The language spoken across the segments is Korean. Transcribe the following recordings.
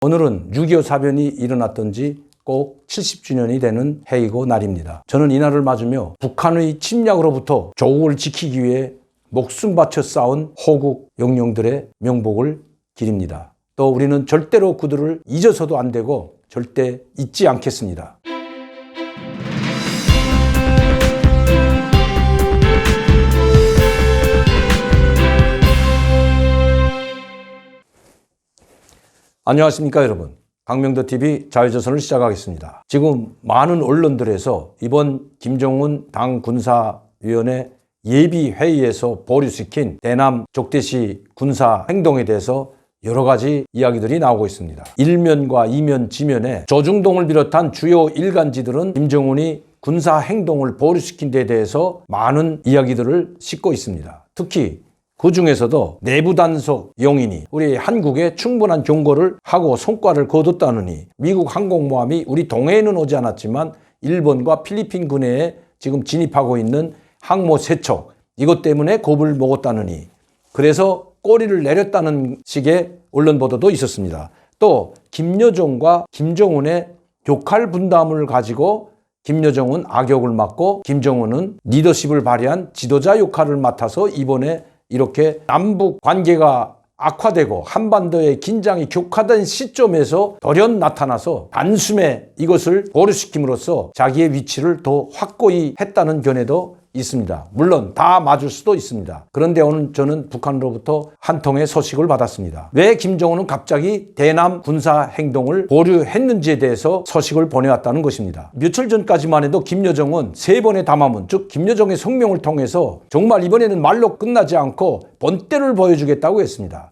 오늘은 6.25 사변이 일어났던 지 꼭 70주년이 되는 해이고 날입니다. 저는 이날을 맞으며 북한의 침략으로부터 조국을 지키기 위해 목숨 바쳐 싸운 호국 영령들의 명복을 기립니다. 또 우리는 절대로 그들을 잊어서도 안 되고 절대 잊지 않겠습니다. 안녕하십니까 여러분. 강명도TV 자유조선을 시작하겠습니다. 지금 많은 언론들에서 이번 김정은 당 군사위원회 예비회의에서 보류시킨 대남 적대시 군사 행동에 대해서 여러 가지 이야기들이 나오고 있습니다. 일면과 이면, 지면에 조중동을 비롯한 주요 일간지들은 김정은이 군사 행동을 보류시킨 데 대해서 많은 이야기들을 싣고 있습니다. 특히 그 중에서도 내부 단속 용인이 우리 한국에 충분한 경고를 하고 성과를 거뒀다느니 미국 항공모함이 우리 동해에는 오지 않았지만 일본과 필리핀 근해에 지금 진입하고 있는 항모 세척 이것 때문에 겁을 먹었다느니 그래서 꼬리를 내렸다는 식의 언론 보도도 있었습니다. 또 김여정과 김정은의 역할 분담을 가지고 김여정은 악역을 맡고 김정은은 리더십을 발휘한 지도자 역할을 맡아서 이번에 이렇게 남북 관계가 악화되고 한반도의 긴장이 격화된 시점에서 돌연 나타나서 단숨에 이것을 보류시킴으로써 자기의 위치를 더 확고히 했다는 견해도 있습니다. 물론 다 맞을 수도 있습니다. 그런데 오늘 저는 북한으로부터 한 통의 소식을 받았습니다. 왜 김정은은 갑자기 대남 군사 행동을 보류했는지에 대해서 소식을 보내왔다는 것입니다. 며칠 전까지만 해도 김여정은 3번의 담화문, 즉 김여정의 성명을 통해서 정말 이번에는 말로 끝나지 않고 본때를 보여주겠다고 했습니다.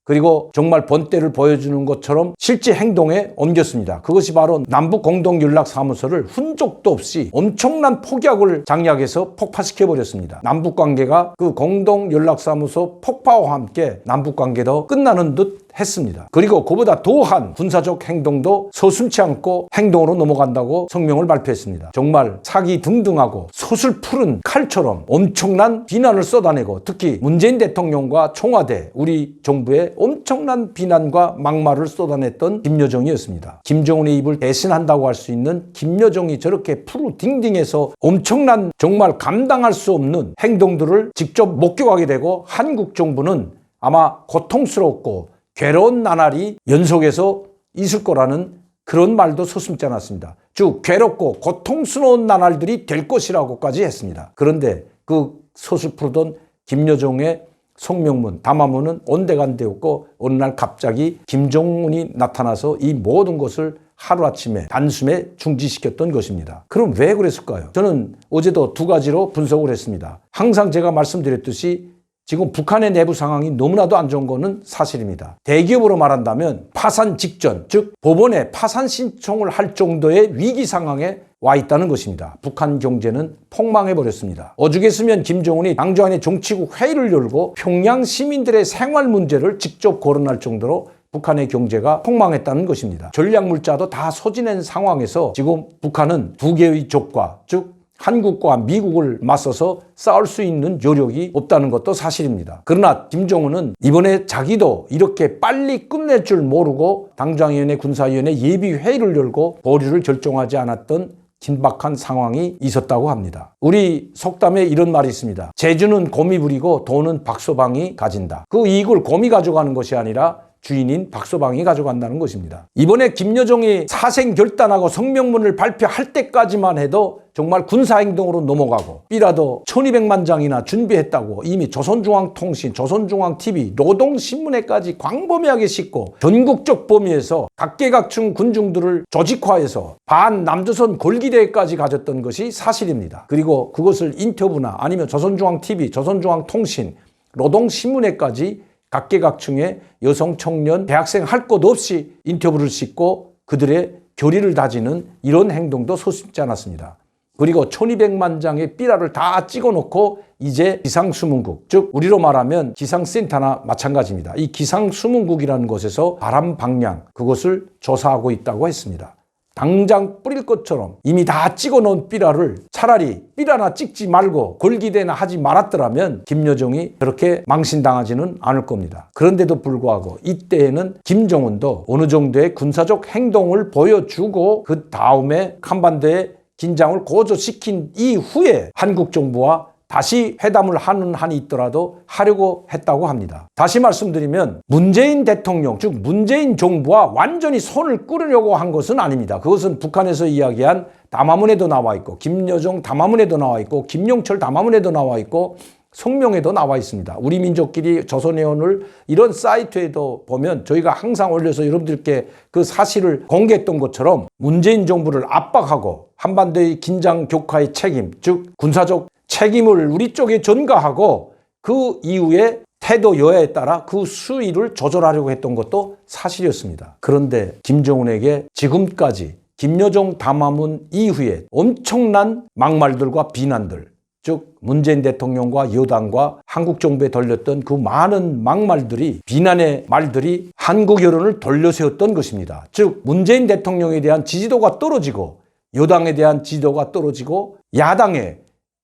그리고 정말 본때를 보여주는 것처럼 실제 행동에 옮겼습니다. 그것이 바로 남북공동연락사무소를 흔적도 없이 엄청난 폭약을 장약해서 폭파시켜버렸습니다. 남북관계가 그 공동연락사무소 폭파와 함께 남북관계도 끝나는 듯 했습니다. 그리고 그보다 더한 군사적 행동도 서슴지 않고 행동으로 넘어간다고 성명을 발표했습니다. 정말 사기 등등하고 소슬푸른 칼처럼 엄청난 비난을 쏟아내고 특히 문재인 대통령과 청와대 우리 정부에 엄청난 비난과 막말을 쏟아냈던 김여정이었습니다. 김정은의 입을 대신한다고 할 수 있는 김여정이 저렇게 푸르딩딩해서 엄청난 정말 감당할 수 없는 행동들을 직접 목격하게 되고 한국 정부는 아마 고통스럽고 괴로운 나날이 연속해서 있을 거라는 그런 말도 서슴지 않았습니다. 즉 괴롭고 고통스러운 나날들이 될 것이라고까지 했습니다. 그런데 그 서슬프르던 김여정의 성명문, 담화문은 온데간데없고 어느 날 갑자기 김정은이 나타나서 이 모든 것을 하루아침에 단숨에 중지시켰던 것입니다. 그럼 왜 그랬을까요? 저는 어제도 2가지로 분석을 했습니다. 항상 제가 말씀드렸듯이 지금 북한의 내부 상황이 너무나도 안 좋은 것은 사실입니다. 대기업으로 말한다면 파산 직전, 즉 법원에 파산 신청을 할 정도의 위기 상황에 와 있다는 것입니다. 북한 경제는 폭망해버렸습니다. 오죽했으면 김정은이 당좌안의 정치국 회의를 열고 평양 시민들의 생활 문제를 직접 거론할 정도로 북한의 경제가 폭망했다는 것입니다. 전략물자도 다 소진한 상황에서 지금 북한은 2개의 적과, 즉 한국과 미국을 맞서서 싸울 수 있는 여력이 없다는 것도 사실입니다. 그러나 김정은은 이번에 자기도 이렇게 빨리 끝낼 줄 모르고 당장위원회 군사위원회 예비회의를 열고 보류를 결정하지 않았던 긴박한 상황이 있었다고 합니다. 우리 속담에 이런 말이 있습니다. 재주는 곰이 부리고 돈은 박서방이 가진다. 그 이익을 곰이 가져가는 것이 아니라 주인인 박서방이 가져간다는 것입니다. 이번에 김여정이 사생 결단하고 성명문을 발표할 때까지만 해도 정말 군사행동으로 넘어가고 B라도 1200만 장이나 준비했다고 이미 조선중앙통신, 조선중앙TV, 노동신문에까지 광범위하게 싣고 전국적 범위에서 각계각층 군중들을 조직화해서 반남조선 골기대회까지 가졌던 것이 사실입니다. 그리고 그것을 인터뷰나 아니면 조선중앙TV, 조선중앙통신, 노동신문에까지 각계각층의 여성, 청년, 대학생 할 것 없이 인터뷰를 싣고 그들의 결의를 다지는 이런 행동도 서슴지 않았습니다. 그리고 1200만 장의 삐라를 다 찍어놓고 이제 기상수문국, 즉 우리로 말하면 기상센터나 마찬가지입니다. 이 기상수문국이라는 곳에서 바람 방향 그것을 조사하고 있다고 했습니다. 당장 뿌릴 것처럼 이미 다 찍어놓은 삐라를 차라리 삐라나 찍지 말고 골기대나 하지 말았더라면 김여정이 그렇게 망신당하지는 않을 겁니다. 그런데도 불구하고 이때에는 김정은도 어느 정도의 군사적 행동을 보여주고 그 다음에 한반도의 긴장을 고조시킨 이후에 한국 정부와 다시 회담을 하는 한이 있더라도 하려고 했다고 합니다. 다시 말씀드리면 문재인 대통령, 즉 문재인 정부와 완전히 손을 끊으려고 한 것은 아닙니다. 그것은 북한에서 이야기한 담화문에도 나와 있고 김여정 담화문에도 나와 있고 김용철 담화문에도 나와 있고 성명에도 나와 있습니다. 우리 민족끼리 조선의 오늘 이런 사이트에도 보면 저희가 항상 올려서 여러분들께 그 사실을 공개했던 것처럼 문재인 정부를 압박하고 한반도의 긴장 격화의 책임, 즉 군사적 책임을 우리 쪽에 전가하고 그 이후에 태도 여야에 따라 그 수위를 조절하려고 했던 것도 사실이었습니다. 그런데 김정은에게 지금까지 김여정 담화문 이후에 엄청난 막말들과 비난들, 즉 문재인 대통령과 여당과 한국 정부에 돌렸던 그 많은 막말들이, 비난의 말들이 한국 여론을 돌려세웠던 것입니다. 즉 문재인 대통령에 대한 지지도가 떨어지고 여당에 대한 지지도가 떨어지고 야당에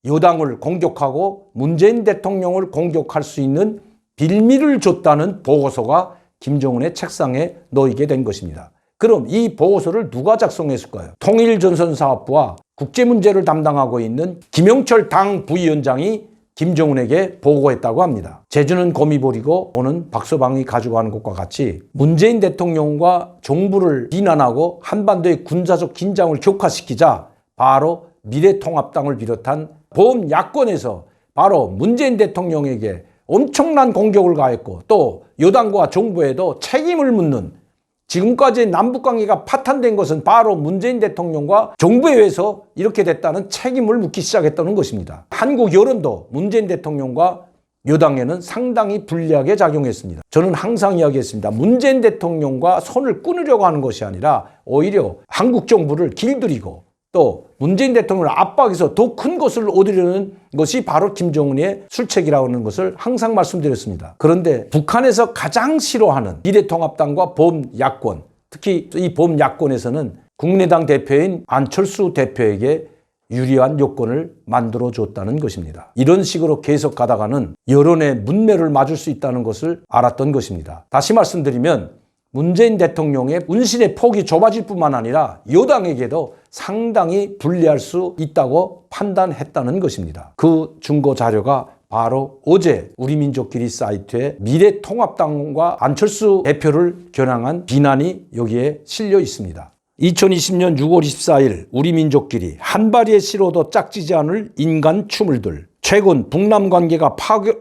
여당을 공격하고 문재인 대통령을 공격할 수 있는 빌미를 줬다는 보고서가 김정은의 책상에 놓이게 된 것입니다. 그럼 이 보고서를 누가 작성했을까요? 통일전선사업부와 국제문제를 담당하고 있는 김영철 당 부위원장이 김정은에게 보고했다고 합니다. 제주는 곰이 버리고 오는 박서방이 가져가는 것과 같이 문재인 대통령과 정부를 비난하고 한반도의 군사적 긴장을 격화시키자 바로 미래통합당을 비롯한 범야권에서 바로 문재인 대통령에게 엄청난 공격을 가했고 또 여당과 정부에도 책임을 묻는, 지금까지 남북관계가 파탄된 것은 바로 문재인 대통령과 정부에 의해서 이렇게 됐다는 책임을 묻기 시작했다는 것입니다. 한국 여론도 문재인 대통령과 여당에는 상당히 불리하게 작용했습니다. 저는 항상 이야기했습니다. 문재인 대통령과 손을 끊으려고 하는 것이 아니라 오히려 한국 정부를 길들이고 또 문재인 대통령을 압박해서 더 큰 것을 얻으려는 것이 바로 김정은의 술책이라고 하는 것을 항상 말씀드렸습니다. 그런데 북한에서 가장 싫어하는 미래통합당과 범야권, 특히 이 범야권에서는 국민의당 대표인 안철수 대표에게 유리한 요건을 만들어 줬다는 것입니다. 이런 식으로 계속 가다가는 여론의 문매를 맞을 수 있다는 것을 알았던 것입니다. 다시 말씀드리면 문재인 대통령의 운신의 폭이 좁아질 뿐만 아니라 여당에게도 상당히 불리할 수 있다고 판단했다는 것입니다. 그 증거 자료가 바로 어제 우리민족끼리 사이트에 미래통합당과 안철수 대표를 겨냥한 비난이 여기에 실려 있습니다. 2020년 6월 24일 우리민족끼리 한 발의 시로도 짝지지 않을 인간 추물들. 최근 북남 관계가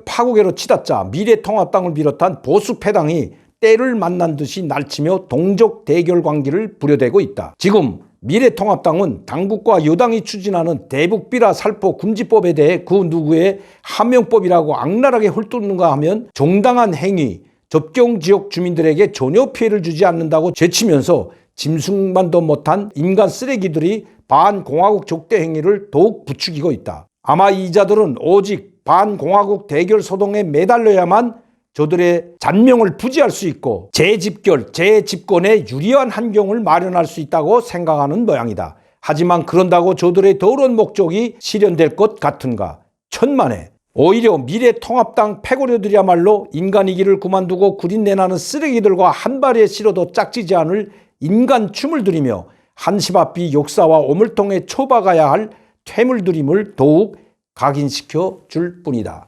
파국으로 치닫자 미래통합당을 비롯한 보수 패당이 때를 만난 듯이 날치며 동족 대결 관계를 부려대고 있다. 지금 미래통합당은 당국과 여당이 추진하는 대북비라 살포 금지법에 대해 그 누구의 하명법이라고 악랄하게 훑뚫는가 하면 정당한 행위, 접경지역 주민들에게 전혀 피해를 주지 않는다고 제치면서 짐승만도 못한 인간 쓰레기들이 반공화국 적대 행위를 더욱 부추기고 있다. 아마 이 자들은 오직 반공화국 대결 소동에 매달려야만 저들의 잔명을 부지할 수 있고 재집결, 재집권에 유리한 환경을 마련할 수 있다고 생각하는 모양이다. 하지만 그런다고 저들의 더러운 목적이 실현될 것 같은가? 천만에. 오히려 미래통합당 패거리들이야말로 인간이기를 그만두고 구린내나는 쓰레기들과 한 발에 실어도 짝지지 않을 인간 춤을 들이며 한시 앞이 역사와 오물통에 쳐박아야 할 퇴물들임을 더욱 각인시켜 줄 뿐이다.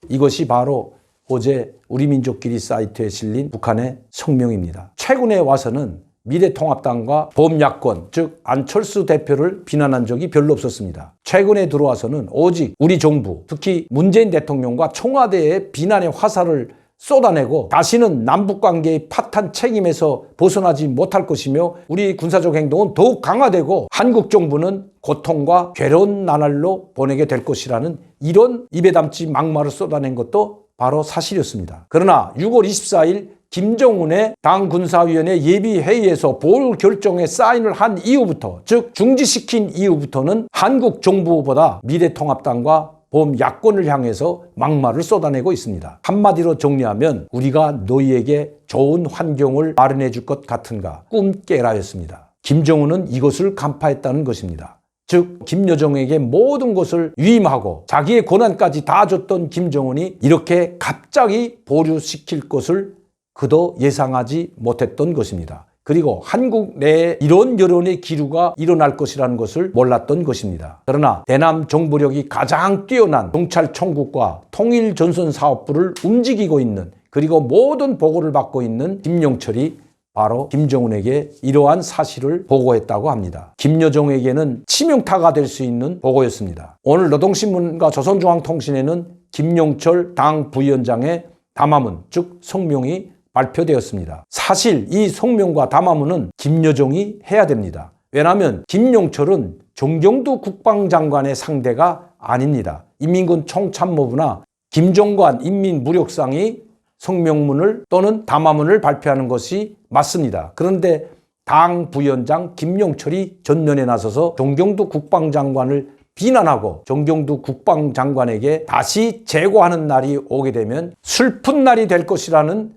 이것이 바로 어제 우리민족끼리 사이트에 실린 북한의 성명입니다. 최근에 와서는 미래통합당과 범야권, 즉 안철수 대표를 비난한 적이 별로 없었습니다. 최근에 들어와서는 오직 우리 정부, 특히 문재인 대통령과 청와대의 비난의 화살을 쏟아내고 다시는 남북관계의 파탄 책임에서 벗어나지 못할 것이며 우리 군사적 행동은 더욱 강화되고 한국 정부는 고통과 괴로운 나날로 보내게 될 것이라는 이런 입에 담지 막말을 쏟아낸 것도 바로 사실이었습니다. 그러나 6월 24일 김정은의 당 군사위원회 예비회의에서 보류 결정에 사인을 한 이후부터, 즉 중지시킨 이후부터는 한국 정부보다 미래통합당과 범야권을 향해서 막말을 쏟아내고 있습니다. 한마디로 정리하면 우리가 너희에게 좋은 환경을 마련해 줄 것 같은가? 꿈 깨라였습니다. 김정은은 이것을 간파했다는 것입니다. 즉 김여정에게 모든 것을 위임하고 자기의 권한까지 다 줬던 김정은이 이렇게 갑자기 보류시킬 것을 그도 예상하지 못했던 것입니다. 그리고 한국 내에 이런 여론의 기류가 일어날 것이라는 것을 몰랐던 것입니다. 그러나 대남 정보력이 가장 뛰어난 경찰청국과 통일전선사업부를 움직이고 있는, 그리고 모든 보고를 받고 있는 김용철이 바로 김정은에게 이러한 사실을 보고했다고 합니다. 김여정에게는 치명타가 될 수 있는 보고였습니다. 오늘 노동신문과 조선중앙통신에는 김용철 당 부위원장의 담화문, 즉 성명이 발표되었습니다. 사실 이 성명과 담화문은 김여정이 해야 됩니다. 왜냐하면 김용철은 정경두 국방장관의 상대가 아닙니다. 인민군 총참모부나 김종관 인민무력상이 성명문을 또는 담화문을 발표하는 것이 맞습니다. 그런데 당 부위원장 김용철이 전면에 나서서 정경두 국방장관을 비난하고 정경두 국방장관에게 다시 제고하는 날이 오게 되면 슬픈 날이 될 것이라는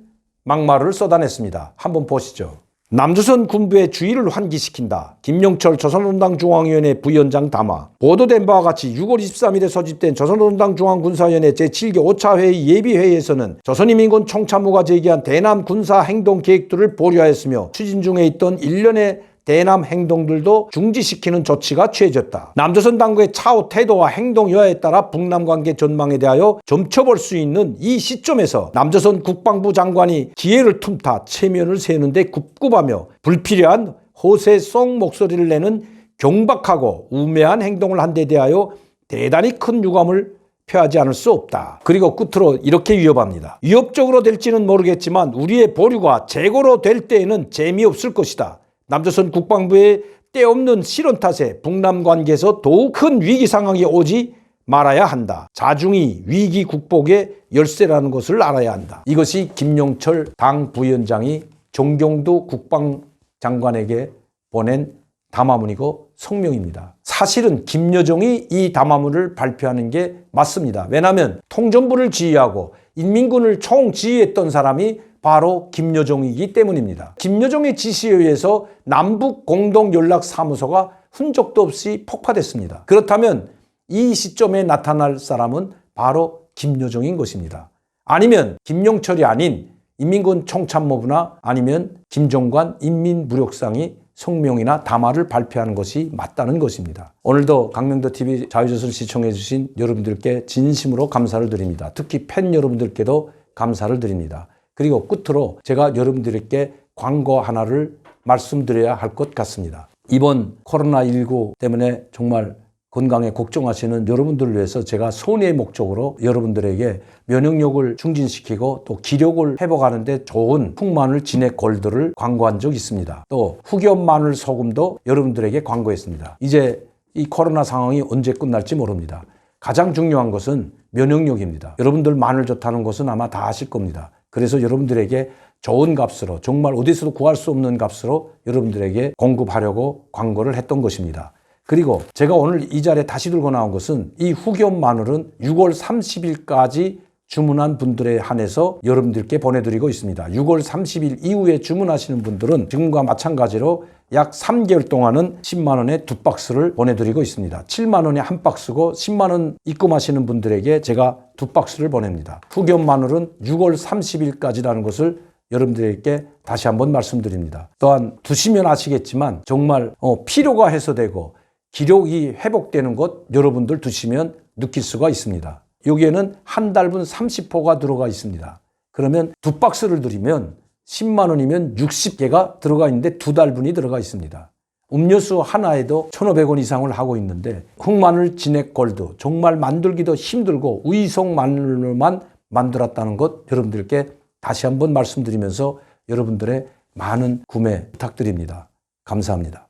막말을 쏟아냈습니다. 한번 보시죠. 남조선 군부의 주의를 환기시킨다. 김용철 조선노동당 중앙위원회 부위원장 담화. 보도된 바와 같이 6월 23일에 소집된 조선노동당 중앙군사위원회 제7개 5차 회의 예비회의에서는 조선인민군 총참모가 제기한 대남 군사 행동 계획들을 보류하였으며 추진 중에 있던 일련의 대남 행동들도 중지시키는 조치가 취해졌다. 남조선 당국의 차후 태도와 행동 여하에 따라 북남 관계 전망에 대하여 점쳐볼 수 있는 이 시점에서 남조선 국방부 장관이 기회를 틈타 체면을 세우는데 굽굽하며 불필요한 허세송 목소리를 내는 경박하고 우매한 행동을 한 데 대하여 대단히 큰 유감을 표하지 않을 수 없다. 그리고 끝으로 이렇게 위협합니다. 위협적으로 될지는 모르겠지만 우리의 보류가 재고로 될 때에는 재미없을 것이다. 남조선 국방부의 때없는 실언 탓에 북남 관계에서 더욱 큰 위기 상황이 오지 말아야 한다. 자중이 위기 국복의 열쇠라는 것을 알아야 한다. 이것이 김용철 당 부위원장이 정경두 국방장관에게 보낸 담화문이고 성명입니다. 사실은 김여정이 이 담화문을 발표하는 게 맞습니다. 왜냐하면 통전부를 지휘하고 인민군을 총지휘했던 사람이 바로 김여정이기 때문입니다. 김여정의 지시에 의해서 남북 공동연락사무소가 흔적도 없이 폭파됐습니다. 그렇다면 이 시점에 나타날 사람은 바로 김여정인 것입니다. 아니면 김용철이 아닌 인민군 총참모부나 아니면 김종관 인민무력상이 성명이나 담화를 발표하는 것이 맞다는 것입니다. 오늘도 강명도TV 자유조선을 시청해 주신 여러분들께 진심으로 감사를 드립니다. 특히 팬 여러분들께도 감사를 드립니다. 그리고 끝으로 제가 여러분들께 광고 하나를 말씀드려야 할 것 같습니다. 이번 코로나19 때문에 정말 건강에 걱정하시는 여러분들을 위해서 제가 선의의 목적으로 여러분들에게 면역력을 충진시키고 또 기력을 회복하는 데 좋은 흑마늘 진액 골드를 광고한 적이 있습니다. 또 흑염 마늘 소금도 여러분들에게 광고했습니다. 이제 이 코로나 상황이 언제 끝날지 모릅니다. 가장 중요한 것은 면역력입니다. 여러분들 마늘 좋다는 것은 아마 다 아실 겁니다. 그래서 여러분들에게 좋은 값으로, 정말 어디서도 구할 수 없는 값으로 여러분들에게 공급하려고 광고를 했던 것입니다. 그리고 제가 오늘 이 자리에 다시 들고 나온 것은 이 흑염 마늘은 6월 30일까지 주문한 분들에 한해서 여러분들께 보내드리고 있습니다. 6월 30일 이후에 주문하시는 분들은 지금과 마찬가지로 약 3개월 동안은 10만 원에 2박스를 보내드리고 있습니다. 7만 원에 1박스고 10만 원 입금하시는 분들에게 제가 2박스를 보냅니다. 흑염 마늘은 6월 30일까지라는 것을 여러분들에게 다시 한번 말씀드립니다. 또한 드시면 아시겠지만 정말 피로가 해소되고 기력이 회복되는 것 여러분들 드시면 느낄 수가 있습니다. 여기에는 한 달분 30포가 들어가 있습니다. 그러면 2박스를 드리면 10만 원이면 60개가 들어가 있는데 2달분이 들어가 있습니다. 음료수 하나에도 1,500원 이상을 하고 있는데 흑마늘 진액 골드 정말 만들기도 힘들고 의성 마늘로만 만들었다는 것 여러분들께 다시 한번 말씀드리면서 여러분들의 많은 구매 부탁드립니다. 감사합니다.